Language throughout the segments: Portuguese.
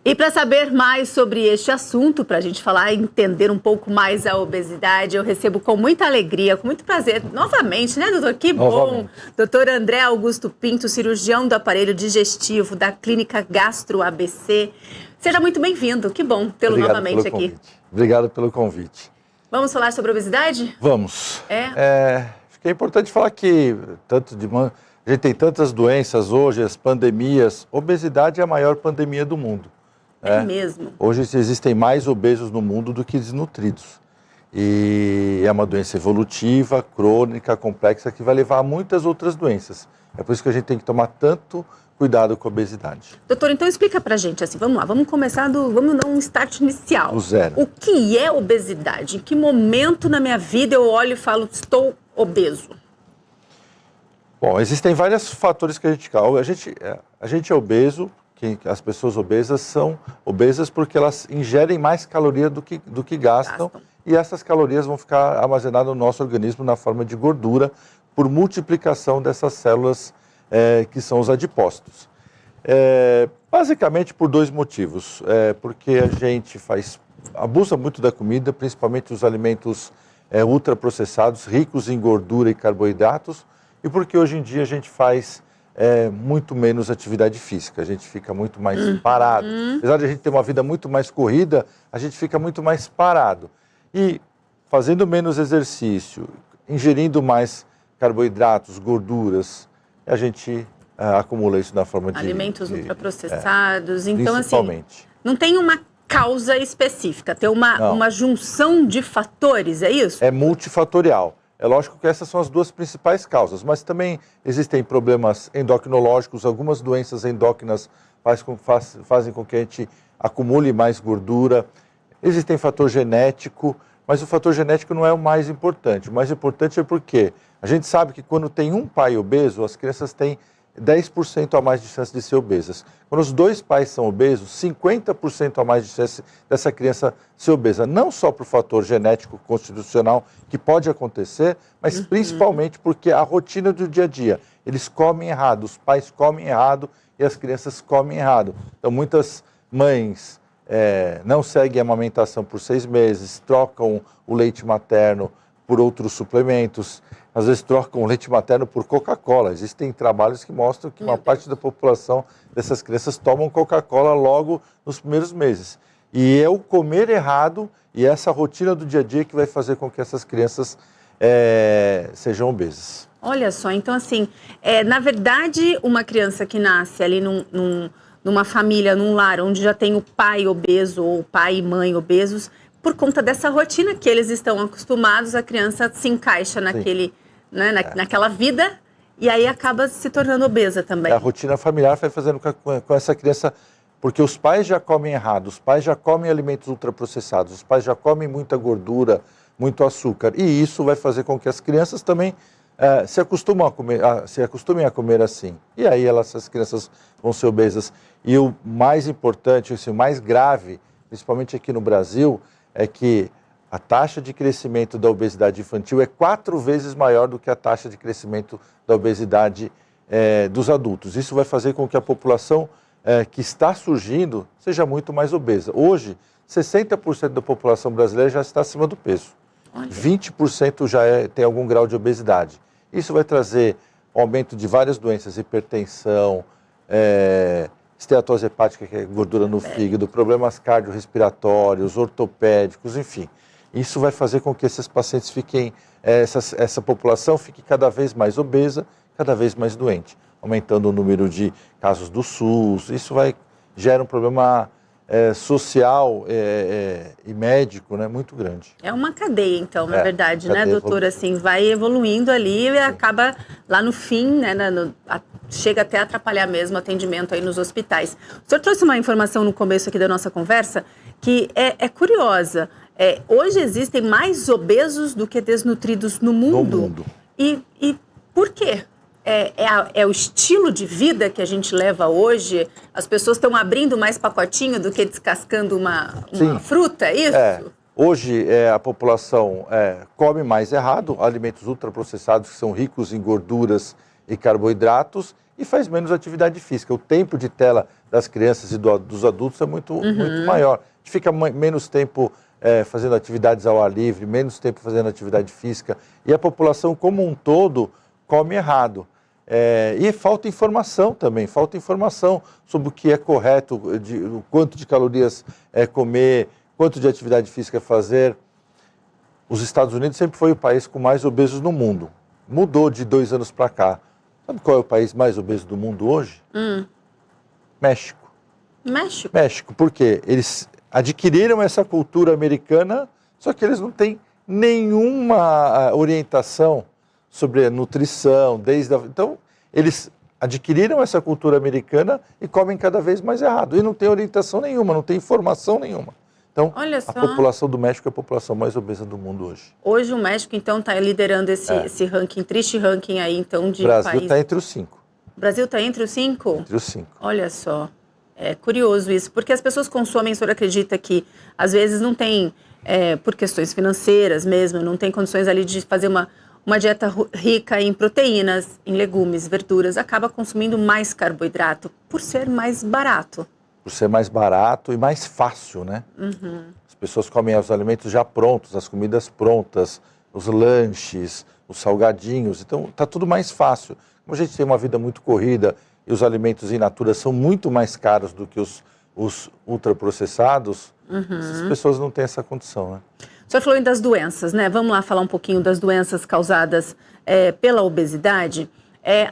E para saber mais sobre este assunto, para a gente falar e entender um pouco mais a obesidade, eu recebo com muita alegria, com muito prazer, novamente, né, doutor? Que bom! Doutor André Augusto Pinto, cirurgião do aparelho digestivo da Clínica Gastro ABC. Seja muito bem-vindo, que bom tê-lo novamente aqui. Obrigado pelo convite. Vamos falar sobre obesidade? Vamos. Acho que é importante falar que a gente tem tantas doenças hoje, as pandemias. Obesidade é a maior pandemia do mundo. É mesmo. Hoje existem mais obesos no mundo do que desnutridos. E é uma doença evolutiva, crônica, complexa, que vai levar a muitas outras doenças. É por isso que a gente tem que tomar tanto cuidado com a obesidade. Doutor, então explica pra gente, assim, vamos lá, vamos dar um start inicial. Do zero. O que é obesidade? Em que momento na minha vida eu olho e falo, estou obeso? Bom, existem vários fatores que a gente é obeso. As pessoas obesas são obesas porque elas ingerem mais calorias do que gastam. E essas calorias vão ficar armazenadas no nosso organismo na forma de gordura por multiplicação dessas células que são os adipócitos. Basicamente por dois motivos. Porque a gente abusa muito da comida, principalmente os alimentos ultraprocessados, ricos em gordura e carboidratos, e porque hoje em dia a gente faz muito menos atividade física, a gente fica muito mais parado. Apesar de a gente ter uma vida muito mais corrida, a gente fica muito mais parado. E fazendo menos exercício, ingerindo mais carboidratos, gorduras, a gente acumula isso na forma de alimentos ultraprocessados. Então, principalmente. Assim, não tem uma causa específica, tem uma junção de fatores, é isso? É multifatorial. É lógico que essas são as duas principais causas, mas também existem problemas endocrinológicos, algumas doenças endócrinas fazem com que a gente acumule mais gordura. Existem fator genético, mas o fator genético não é o mais importante. O mais importante é porque a gente sabe que quando tem um pai obeso, as crianças têm 10% a mais de chance de ser obesas. Quando os dois pais são obesos, 50% a mais de chance dessa criança ser obesa. Não só por fator genético constitucional, que pode acontecer, mas principalmente porque a rotina do dia a dia. Eles comem errado, os pais comem errado e as crianças comem errado. Então, muitas mães não seguem a amamentação por 6 meses, trocam o leite materno por outros suplementos, às vezes trocam o leite materno por Coca-Cola. Existem trabalhos que mostram que uma parte da população dessas crianças tomam Coca-Cola logo nos primeiros meses. E é o comer errado e essa rotina do dia a dia que vai fazer com que essas crianças sejam obesas. Olha só, então assim, na verdade, uma criança que nasce ali numa família, num lar, onde já tem o pai obeso ou pai e mãe obesos, por conta dessa rotina que eles estão acostumados, a criança se encaixa naquela vida e aí acaba se tornando obesa também. A rotina familiar vai fazendo com essa criança, porque os pais já comem errado, os pais já comem alimentos ultraprocessados, os pais já comem muita gordura, muito açúcar, e isso vai fazer com que as crianças também se acostumem a comer assim. E aí essas crianças vão ser obesas. E o mais importante, o mais grave, principalmente aqui no Brasil, é que a taxa de crescimento da obesidade infantil é 4 vezes maior do que a taxa de crescimento da obesidade dos adultos. Isso vai fazer com que a população que está surgindo seja muito mais obesa. Hoje, 60% da população brasileira já está acima do peso. 20% já tem algum grau de obesidade. Isso vai trazer aumento de várias doenças, hipertensão, esteatose hepática, que é gordura no fígado, problemas cardiorrespiratórios, ortopédicos, enfim. Isso vai fazer com que esses pacientes fiquem, essa população fique cada vez mais obesa, cada vez mais doente, aumentando o número de casos do SUS. Isso gera um problema social e médico, né, muito grande. É uma cadeia, então, na verdade, né, doutor? Assim, vai evoluindo ali e acaba lá no fim, né, chega até a atrapalhar mesmo o atendimento aí nos hospitais. O senhor trouxe uma informação no começo aqui da nossa conversa que é curiosa. Hoje existem mais obesos do que desnutridos no mundo. No mundo. E por quê? É o estilo de vida que a gente leva hoje? As pessoas estão abrindo mais pacotinho do que descascando uma fruta, é isso? Hoje a população come mais errado, alimentos ultraprocessados que são ricos em gorduras e carboidratos, e faz menos atividade física. O tempo de tela das crianças e dos adultos é muito maior. A gente fica menos tempo fazendo atividades ao ar livre, menos tempo fazendo atividade física, e a população como um todo come errado. E falta informação também, falta informação sobre o que é correto, o quanto de calorias comer, quanto de atividade física fazer. Os Estados Unidos sempre foi o país com mais obesos no mundo. Mudou de 2 anos para cá. Sabe qual é o país mais obeso do mundo hoje? México. México, por quê? Eles adquiriram essa cultura americana, só que eles não têm nenhuma orientação sobre a nutrição, então eles adquiriram essa cultura americana e comem cada vez mais errado. E não tem orientação nenhuma, não tem informação nenhuma. Então, a população do México é a população mais obesa do mundo hoje. Hoje o México, então, está liderando esse ranking, triste ranking aí, então, de país. O Brasil está entre os 5. O Brasil está entre os 5? Entre os 5. Olha só, é curioso isso, porque as pessoas consomem, o senhor acredita que, às vezes, não tem, por questões financeiras mesmo, não tem condições ali de fazer uma dieta rica em proteínas, em legumes, verduras, acaba consumindo mais carboidrato, por ser mais barato. Por ser mais barato e mais fácil, né? As pessoas comem os alimentos já prontos, as comidas prontas, os lanches, os salgadinhos, então está tudo mais fácil. Como a gente tem uma vida muito corrida e os alimentos in natura são muito mais caros do que os ultraprocessados, essas pessoas não têm essa condição, né? O senhor falou das doenças, né? Vamos lá falar um pouquinho das doenças causadas pela obesidade.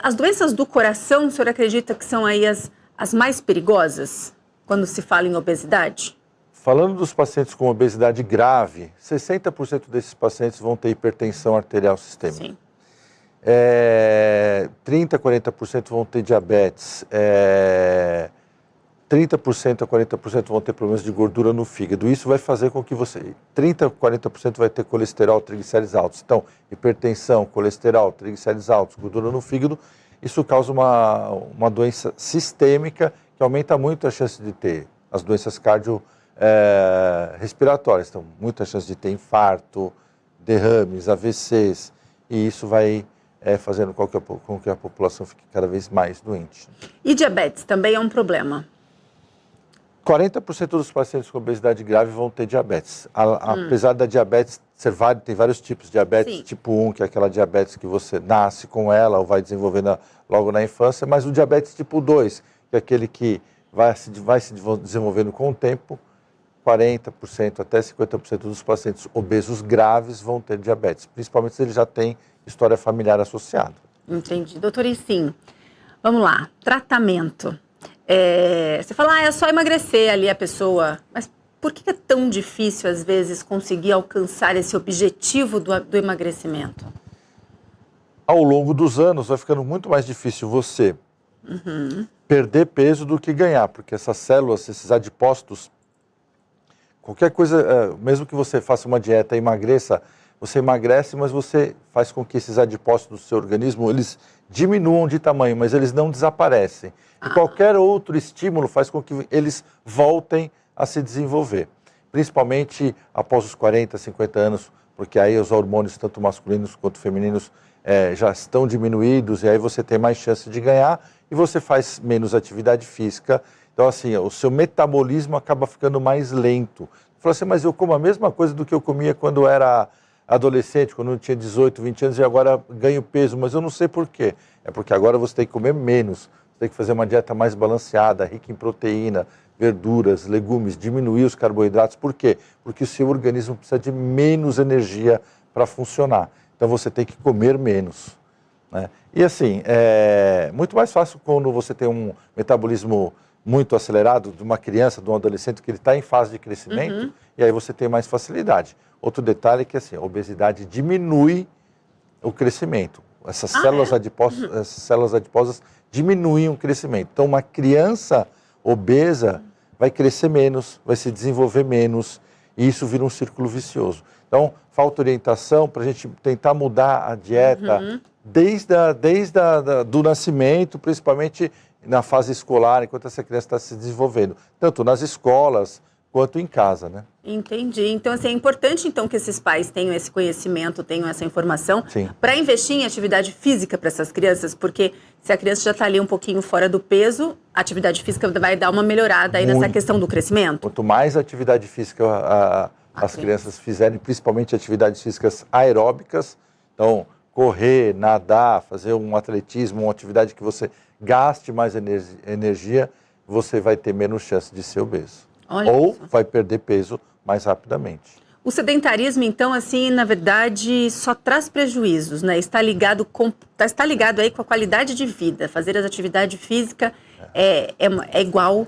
As doenças do coração, o senhor acredita que são aí as mais perigosas quando se fala em obesidade? Falando dos pacientes com obesidade grave, 60% desses pacientes vão ter hipertensão arterial sistêmica. Sim. 30% a 40% vão ter diabetes, 30% a 40% vão ter problemas de gordura no fígado. Isso vai fazer com que 30% a 40% vai ter colesterol, triglicérides altos. Então, hipertensão, colesterol, triglicérides altos, gordura no fígado, isso causa uma doença sistêmica que aumenta muito a chance de ter as doenças cardiorrespiratórias. Então, muita chance de ter infarto, derrames, AVCs, e isso vai fazendo com que a população fique cada vez mais doente. E diabetes também é um problema? 40% dos pacientes com obesidade grave vão ter diabetes. Apesar da diabetes ser tem vários tipos de diabetes. Sim. Tipo 1, que é aquela diabetes que você nasce com ela ou vai desenvolvendo logo na infância, mas o diabetes tipo 2, que é aquele que vai se desenvolvendo com o tempo, 40% até 50% dos pacientes obesos graves vão ter diabetes, principalmente se eles já têm história familiar associada. Entendi. Doutor, e sim, vamos lá, tratamento. Você fala, é só emagrecer ali a pessoa, mas por que é tão difícil, às vezes, conseguir alcançar esse objetivo do emagrecimento? Ao longo dos anos, vai ficando muito mais difícil você perder peso do que ganhar, porque essas células, esses adipócitos, qualquer coisa, mesmo que você faça uma dieta e emagreça, você emagrece, mas você faz com que esses adipócitos do seu organismo, eles diminuam de tamanho, mas eles não desaparecem. E qualquer outro estímulo faz com que eles voltem a se desenvolver, principalmente após os 40, 50 anos, porque aí os hormônios, tanto masculinos quanto femininos, já estão diminuídos, e aí você tem mais chance de ganhar, e você faz menos atividade física. Então, assim, o seu metabolismo acaba ficando mais lento. Você fala assim, mas eu como a mesma coisa do que eu comia quando era adolescente, quando eu tinha 18, 20 anos, e agora ganho peso, mas eu não sei por quê. É porque agora você tem que comer menos, você tem que fazer uma dieta mais balanceada, rica em proteína, verduras, legumes, diminuir os carboidratos. Por quê? Porque o seu organismo precisa de menos energia para funcionar. Então você tem que comer menos, né? E assim, é muito mais fácil quando você tem um metabolismo muito acelerado de uma criança, de um adolescente, que ele está em fase de crescimento, e aí você tem mais facilidade. Outro detalhe é que assim, a obesidade diminui o crescimento. Essas células adiposas diminuem o crescimento. Então, uma criança obesa vai crescer menos, vai se desenvolver menos, e isso vira um círculo vicioso. Então, falta orientação para a gente tentar mudar a dieta desde do nascimento, principalmente na fase escolar, enquanto essa criança está se desenvolvendo, tanto nas escolas quanto em casa, né? Entendi. Então, assim, é importante, então, que esses pais tenham esse conhecimento, tenham essa informação para investir em atividade física para essas crianças, porque se a criança já está ali um pouquinho fora do peso, a atividade física vai dar uma melhorada aí nessa questão do crescimento. Quanto mais atividade física as crianças fizerem, principalmente atividades físicas aeróbicas, então correr, nadar, fazer um atletismo, uma atividade que você gaste mais energia, você vai ter menos chance de ser obeso. Ou vai perder peso mais rapidamente. O sedentarismo, então, assim, na verdade, só traz prejuízos, né? Está ligado aí com a qualidade de vida. Fazer as atividades físicas é igual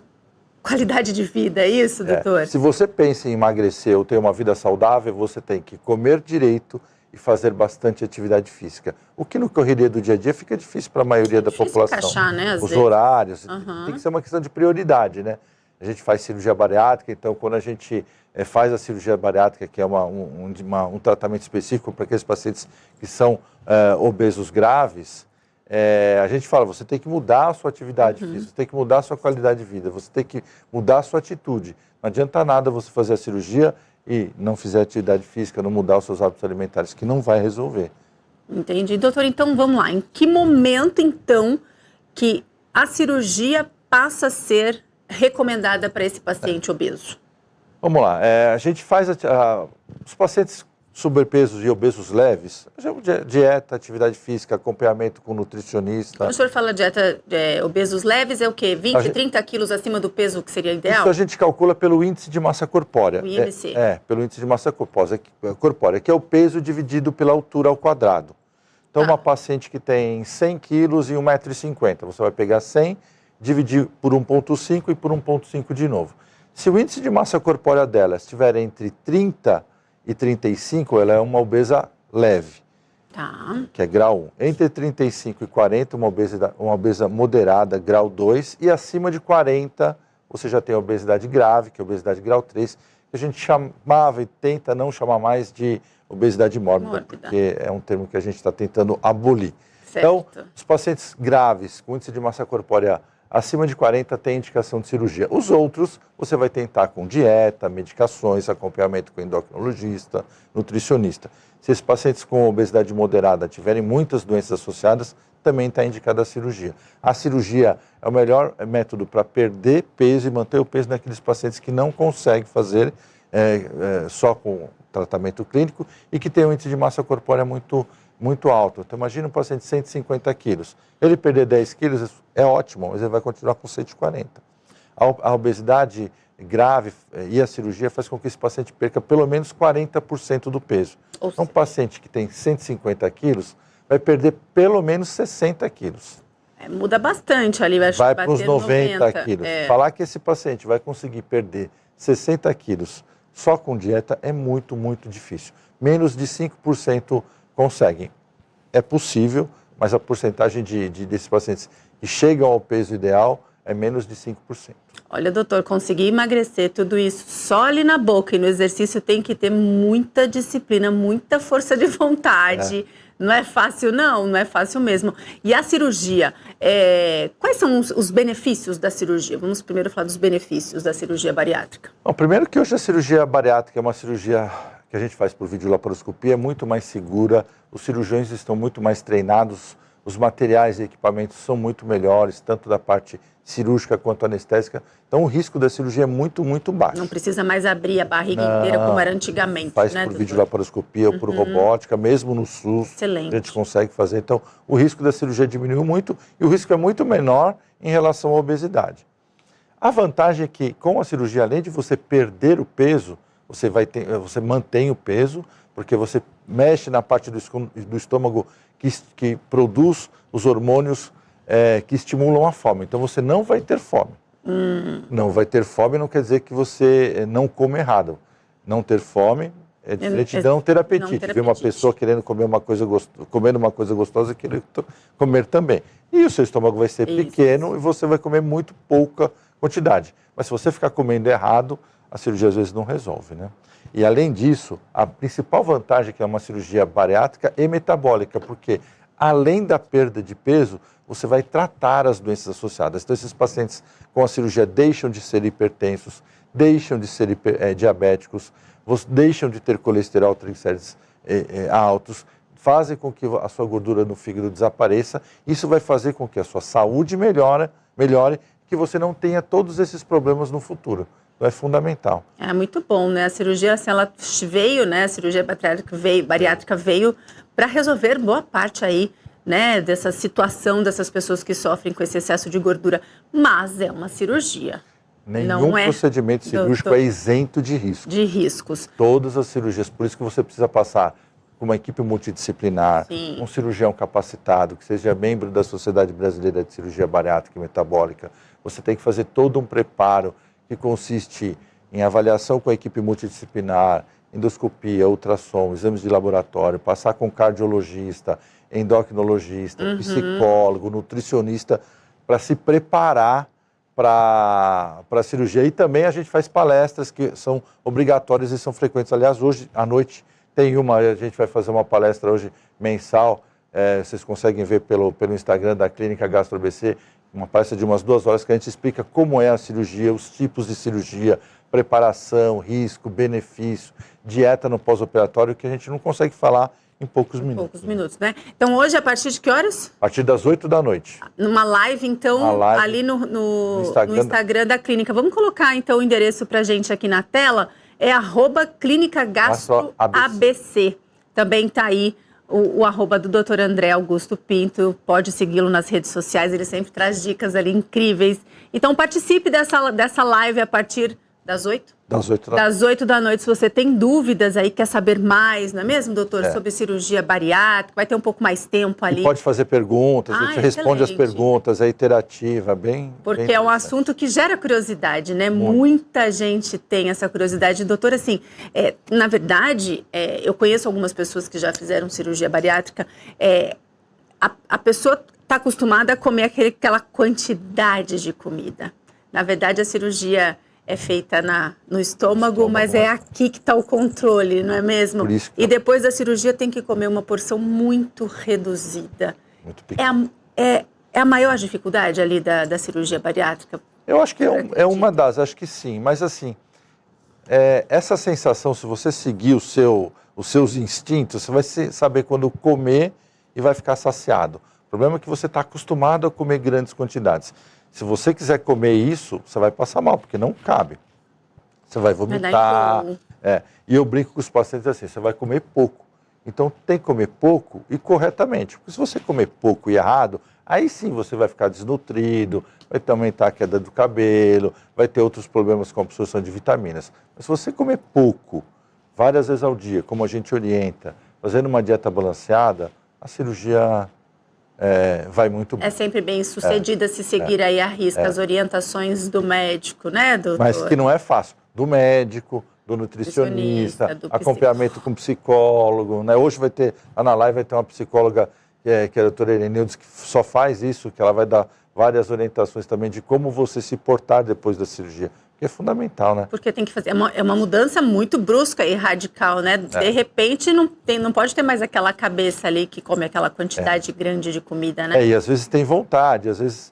qualidade de vida, é isso, doutor? Se você pensa em emagrecer ou ter uma vida saudável, você tem que comer direito e fazer bastante atividade física. O que no correria do dia a dia fica difícil para a maioria da população. Encaixar, né, os horários, tem que ser uma questão de prioridade, né? A gente faz cirurgia bariátrica, então quando a gente faz a cirurgia bariátrica, que é um tratamento específico para aqueles pacientes que são obesos graves, a gente fala, você tem que mudar a sua atividade física, você tem que mudar a sua qualidade de vida, você tem que mudar a sua atitude. Não adianta nada você fazer a cirurgia e não fizer atividade física, não mudar os seus hábitos alimentares, que não vai resolver. Entendi. Doutor, então vamos lá. Em que momento, então, que a cirurgia passa a ser recomendada para esse paciente obeso? Vamos lá, a gente faz os pacientes sobrepesos e obesos leves, dieta, atividade física, acompanhamento com nutricionista. Quando o senhor fala dieta obesos leves, é o quê? 20, 30 quilos acima do peso que seria ideal? Isso a gente calcula pelo índice de massa corpórea. O IMC. Pelo índice de massa corpórea, que é o peso dividido pela altura ao quadrado. Então, uma paciente que tem 100 quilos e 1,50 m, você vai pegar 100, dividir por 1,5 e por 1,5 de novo. Se o índice de massa corpórea dela estiver entre 30 e 35, ela é uma obesa leve, que é grau 1. Entre 35 e 40, uma obesa moderada, grau 2. E acima de 40, você já tem a obesidade grave, que é a obesidade grau 3, que a gente chamava e tenta não chamar mais de obesidade mórbida, porque é um termo que a gente está tentando abolir. Certo. Então, os pacientes graves, com índice de massa corpórea acima de 40 tem indicação de cirurgia. Os outros, você vai tentar com dieta, medicações, acompanhamento com endocrinologista, nutricionista. Se esses pacientes com obesidade moderada tiverem muitas doenças associadas, também está indicada a cirurgia. A cirurgia é o melhor método para perder peso e manter o peso naqueles pacientes que não conseguem fazer só com tratamento clínico e que tem um índice de massa corpórea muito alto. Então, imagina um paciente de 150 quilos. Ele perder 10 quilos é ótimo, mas ele vai continuar com 140. A obesidade grave e a cirurgia faz com que esse paciente perca pelo menos 40% do peso. Então, um paciente que tem 150 quilos vai perder pelo menos 60 quilos. Muda bastante ali, vai para os 90 quilos. Falar que esse paciente vai conseguir perder 60 quilos só com dieta é muito, muito difícil. Menos de 5% conseguem. É possível, mas a porcentagem desses pacientes que chegam ao peso ideal é menos de 5%. Olha, doutor, conseguir emagrecer tudo isso só ali na boca e no exercício tem que ter muita disciplina, muita força de vontade. Não é fácil, não é fácil mesmo. E a cirurgia, quais são os benefícios da cirurgia? Vamos primeiro falar dos benefícios da cirurgia bariátrica. Bom, primeiro que hoje a cirurgia bariátrica é uma cirurgia que a gente faz por videolaparoscopia, é muito mais segura, os cirurgiões estão muito mais treinados, os materiais e equipamentos são muito melhores, tanto da parte cirúrgica quanto anestésica. Então, o risco da cirurgia é muito, muito baixo. Não precisa mais abrir a barriga inteira como era antigamente, faz por videolaparoscopia ou por robótica, mesmo no SUS. Excelente. A gente consegue fazer. Então, o risco da cirurgia diminuiu muito e o risco é muito menor em relação à obesidade. A vantagem é que, com a cirurgia, além de você perder o peso, você mantém o peso, porque você mexe na parte do estômago que produz os hormônios que estimulam a fome. Então, você não vai ter fome. Não vai ter fome não quer dizer que você não come errado. Não ter fome é diferente de não ter apetite. Ver uma pessoa querendo comer comendo uma coisa gostosa e querer comer também. E o seu estômago vai ser pequeno e você vai comer muito pouca quantidade. Mas se você ficar comendo errado, a cirurgia às vezes não resolve, né? E além disso, a principal vantagem que é uma cirurgia bariátrica é metabólica, porque além da perda de peso, você vai tratar as doenças associadas. Então, esses pacientes com a cirurgia deixam de ser hipertensos, deixam de ser diabéticos, deixam de ter colesterol, triglicérides altos, fazem com que a sua gordura no fígado desapareça. Isso vai fazer com que a sua saúde melhore, que você não tenha todos esses problemas no futuro. Então é fundamental. É muito bom, né? A cirurgia, assim, ela veio, né? A cirurgia bariátrica veio para resolver boa parte aí, né? Dessa situação dessas pessoas que sofrem com esse excesso de gordura. Mas é uma cirurgia. Nenhum procedimento cirúrgico é isento de risco. De riscos. Todas as cirurgias, por isso que você precisa passar com uma equipe multidisciplinar, Sim. Um cirurgião capacitado, que seja membro da Sociedade Brasileira de Cirurgia Bariátrica e Metabólica. Você tem que fazer todo um preparo que consiste em avaliação com a equipe multidisciplinar, endoscopia, ultrassom, exames de laboratório, passar com cardiologista, endocrinologista, psicólogo, nutricionista, para se preparar para a cirurgia. E também a gente faz palestras que são obrigatórias e são frequentes. Aliás, hoje à noite tem a gente vai fazer uma palestra hoje mensal, vocês conseguem ver pelo Instagram da Clínica Gastro ABC, uma palestra de umas 2 horas que a gente explica como é a cirurgia, os tipos de cirurgia, preparação, risco, benefício, dieta no pós-operatório, que a gente não consegue falar em poucos minutos. Poucos minutos, né? Então hoje, a partir de que horas? A partir das 8 da noite. Numa live, então, ali no Instagram da clínica. Vamos colocar, então, o endereço pra gente aqui na tela. É @clínicagastroabc. Também tá aí o arroba do Dr. André Augusto Pinto. Pode segui-lo nas redes sociais, ele sempre traz dicas ali incríveis. Então participe dessa live a partir das 8? Das 8 da noite. Se você tem dúvidas aí, quer saber mais, não é mesmo, doutor? Sobre cirurgia bariátrica, vai ter um pouco mais tempo ali. E pode fazer perguntas, a gente responde as perguntas, é interativa, Porque é um assunto que gera curiosidade, né? Muita gente tem essa curiosidade. Doutor, assim, na verdade, eu conheço algumas pessoas que já fizeram cirurgia bariátrica. A pessoa está acostumada a comer aquela quantidade de comida. Na verdade, a cirurgia é feita no estômago, mas é aqui que está o controle, não é mesmo? E depois da cirurgia tem que comer uma porção muito reduzida. Muito pequena. É a maior dificuldade ali da cirurgia bariátrica? Eu acho que é uma das, acho que sim. Mas assim, essa sensação, se você seguir os seus instintos, você vai saber quando comer e vai ficar saciado. O problema é que você está acostumado a comer grandes quantidades. Se você quiser comer isso, você vai passar mal, porque não cabe. Você vai vomitar. E eu brinco com os pacientes assim, você vai comer pouco. Então tem que comer pouco e corretamente. Porque se você comer pouco e errado, aí sim você vai ficar desnutrido, vai aumentar a queda do cabelo, vai ter outros problemas com a absorção de vitaminas. Mas se você comer pouco, várias vezes ao dia, como a gente orienta, fazendo uma dieta balanceada, a cirurgia vai muito bem. É sempre bem sucedida se seguir aí à risca as orientações do médico, né, doutor? Mas que não é fácil. Do médico, do nutricionista, acompanhamento com psicólogo, né? Hoje na live vai ter uma psicóloga, que é a doutora Erenildes, que só faz isso, que ela vai dar várias orientações também de como você se portar depois da cirurgia. Que é fundamental, né? Porque tem que fazer, é uma mudança muito brusca e radical, né? De repente não pode ter mais aquela cabeça ali que come aquela quantidade grande de comida, né? E às vezes tem vontade, às vezes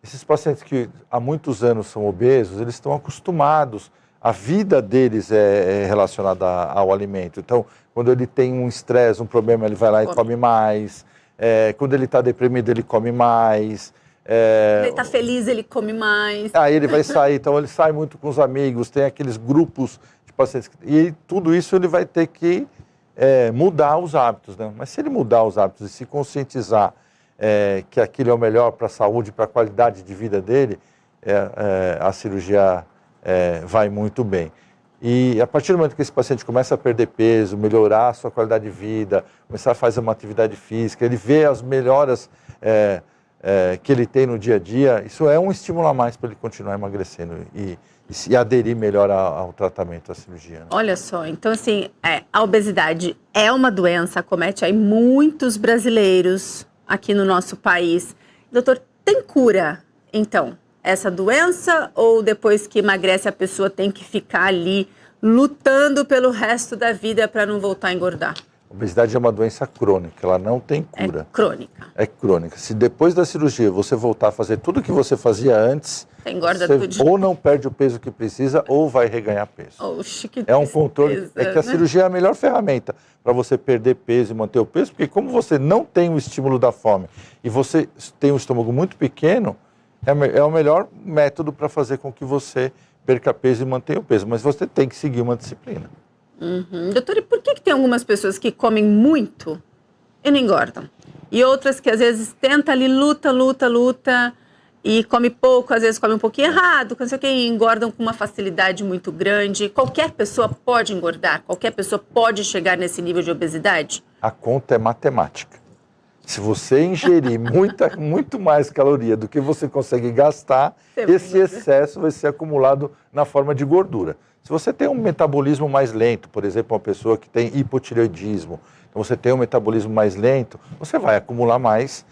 esses pacientes que há muitos anos são obesos, eles estão acostumados, a vida deles é relacionada ao alimento. Então, quando ele tem um estresse, um problema, ele vai lá e come mais. Quando ele está deprimido, ele come mais. Quando ele está feliz, ele come mais. Aí ele vai sair, então ele sai muito com os amigos, tem aqueles grupos de pacientes. E tudo isso ele vai ter que mudar os hábitos, né? Mas se ele mudar os hábitos e se conscientizar que aquilo é o melhor para a saúde, para a qualidade de vida dele, a cirurgia vai muito bem. E a partir do momento que esse paciente começa a perder peso, melhorar a sua qualidade de vida, começar a fazer uma atividade física, ele vê as melhoras que ele tem no dia a dia, isso é um estímulo a mais para ele continuar emagrecendo e se aderir melhor ao tratamento, à cirurgia. Né? Olha só, então assim, a obesidade é uma doença, acomete aí muitos brasileiros aqui no nosso país. Doutor, tem cura, então, essa doença, ou depois que emagrece a pessoa tem que ficar ali lutando pelo resto da vida para não voltar a engordar? Obesidade é uma doença crônica, ela não tem cura. É crônica. É crônica. Se depois da cirurgia você voltar a fazer tudo o que você fazia antes, Você engorda você tudo. ou não perde o peso que precisa ou vai reganhar peso. Oxe, que É um controle. tristeza, É que a né? cirurgia é a melhor ferramenta para você perder peso e manter o peso, porque como você não tem o estímulo da fome e você tem um estômago muito pequeno, é o melhor método para fazer com que você perca peso e mantenha o peso. Mas você tem que seguir uma disciplina. Doutor, e por que tem algumas pessoas que comem muito e não engordam? E outras que às vezes tenta ali, luta e come pouco, às vezes come um pouquinho errado, não sei o que, e engordam com uma facilidade muito grande. Qualquer pessoa pode engordar? Qualquer pessoa pode chegar nesse nível de obesidade? A conta é matemática. Se você ingerir muito mais caloria do que você consegue gastar, esse excesso vai ser acumulado na forma de gordura. Se você tem um metabolismo mais lento, por exemplo, uma pessoa que tem hipotireoidismo, então você tem um metabolismo mais lento, você vai acumular mais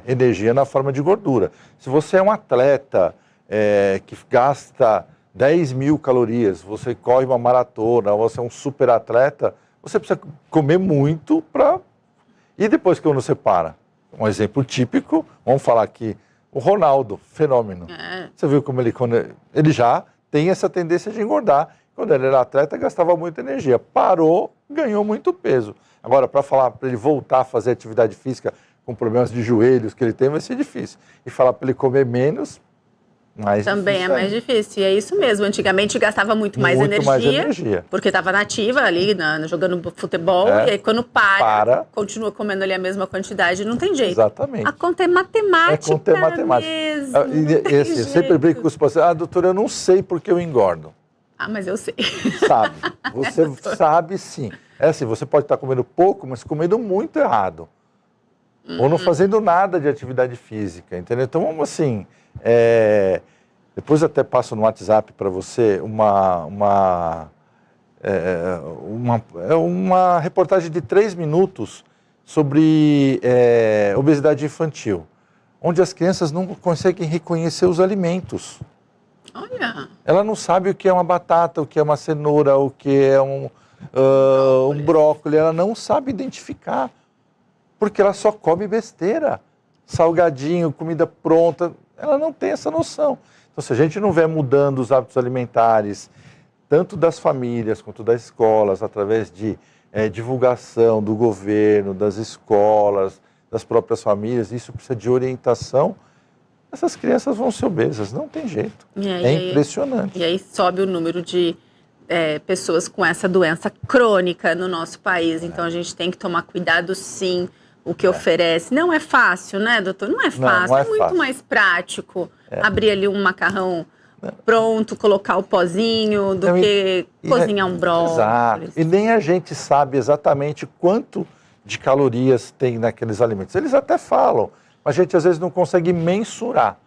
energia na forma de gordura. Se você é um atleta que gasta 10.000 calorias, você corre uma maratona, ou você é um super atleta, você precisa comer muito para... E depois que você para? Um exemplo típico, vamos falar aqui, o Ronaldo, fenômeno. Você viu como ele já tem essa tendência de engordar. Quando ele era atleta, gastava muita energia. Parou, ganhou muito peso. Agora, para ele voltar a fazer atividade física com problemas de joelhos que ele tem, vai ser difícil. E falar para ele comer menos, mais também difícil. É mais difícil. E é isso mesmo. Antigamente gastava muito mais energia, porque estava nativa ali, jogando futebol. E aí, quando para, continua comendo ali a mesma quantidade, não tem jeito. Exatamente. A conta é matemática. A conta é matemática. Mesmo, e assim, eu sempre brinco com os pacientes. Doutora, eu não sei porque eu engordo. Mas eu sei. Sabe. Você sabe sim. É assim, você pode estar comendo pouco, mas comendo muito errado. Ou não fazendo nada de atividade física, entendeu? Então, assim, depois eu até passo no WhatsApp para você uma reportagem de 3 minutos sobre obesidade infantil, onde as crianças não conseguem reconhecer os alimentos. Olha! Ela não sabe o que é uma batata, o que é uma cenoura, o que é um brócolis, ela não sabe identificar. Porque ela só come besteira, salgadinho, comida pronta, ela não tem essa noção. Então, se a gente não vier mudando os hábitos alimentares, tanto das famílias quanto das escolas, através de divulgação do governo, das escolas, das próprias famílias, isso precisa de orientação, essas crianças vão ser obesas, não tem jeito. Impressionante. E aí sobe o número de pessoas com essa doença crônica no nosso país, então a gente tem que tomar cuidado sim. O que oferece. Não é fácil, né, doutor? Não é fácil, não é muito fácil. Mais prático abrir ali um macarrão pronto, colocar o pozinho, do que cozinhar um brócolis. Exato. E nem a gente sabe exatamente quanto de calorias tem naqueles alimentos. Eles até falam, mas a gente às vezes não consegue mensurar.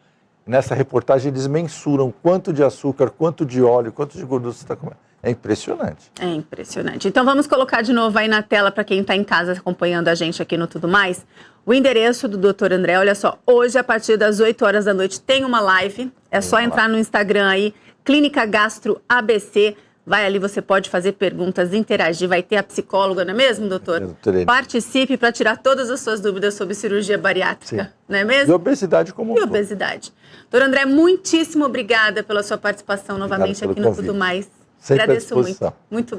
Nessa reportagem eles mensuram quanto de açúcar, quanto de óleo, quanto de gordura você está comendo. É impressionante. É impressionante. Então vamos colocar de novo aí na tela para quem está em casa acompanhando a gente aqui no Tudo Mais. O endereço do Dr. André, olha só, hoje a partir das 8 horas da noite tem uma live. É só entrar no Instagram aí, Clínica Gastro ABC. Vai ali, você pode fazer perguntas, interagir. Vai ter a psicóloga, não é mesmo, doutor? Participe para tirar todas as suas dúvidas sobre cirurgia bariátrica, sim. Não é mesmo? E obesidade como um todo. E obesidade. Doutor André, muitíssimo obrigada pela sua participação novamente aqui no Tudo Mais. Sempre agradeço à disposição. muito. Muito obrigada.